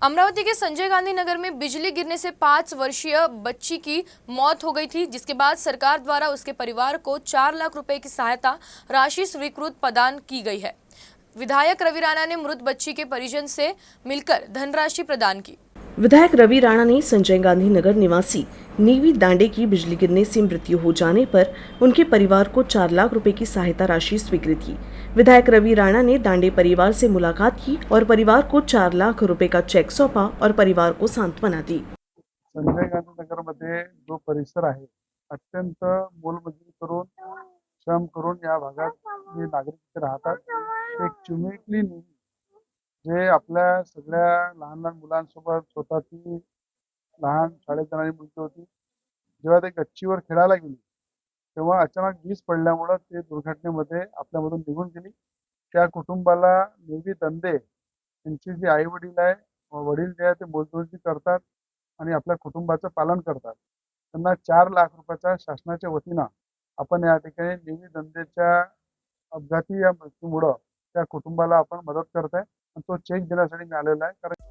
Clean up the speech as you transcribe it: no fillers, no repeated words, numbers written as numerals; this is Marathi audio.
अमरावती के संजय गांधी नगर में बिजली गिरने से 5 वर्षीय बच्ची की मौत हो गई थी, जिसके बाद सरकार द्वारा उसके परिवार को 4 लाख रुपए की सहायता राशि स्वीकृत प्रदान की गई है। विधायक रवि राणा ने मृत बच्ची के परिजन से मिलकर धनराशि प्रदान की। विधायक रवि राणा ने संजय गांधी नगर निवासी नीवी दांडे की बिजली गिरने से मृत्यु हो जाने पर उनके परिवार को 4 लाख रुपए की सहायता राशि स्वीकृत की। विधायक रवि राणा ने दांडे परिवार से मुलाकात की और परिवार को 4 लाख रुपए का चेक सौंपा और परिवार को सांत्वना दी। संजय गांधी नगर मध्ये जो परिसर आहे अत्यंत मोलमजुरी करून श्रम करून या भागात जे नागरिक राहतात एक चिमुकली निधी जे आपल्या सगळ्या लहान लहान मुलांसोबत स्वतःची लहान शाळेत जाणारी मुलगी होती, जेव्हा ते गच्चीवर खेळायला गेली तेव्हा अचानक वीज पडल्यामुळे ते दुर्घटनेमध्ये आपल्यामधून निघून गेली। त्या कुटुंबाला नेवी दंदे यांची जी आई वडील आहे वडील जे आहे ते मोलमजुरी करतात आणि आपल्या कुटुंबाचं पालन करतात। त्यांना 4 लाख रुपयाच्या शासनाच्या वतीनं आपण या ठिकाणी नेवी दंदेच्या अपघाती या मृत्यूमुळे त्या कुटुंबाला आपण मदत करताय आणि तो चेक देण्यासाठी मी आलेला आहे। कारण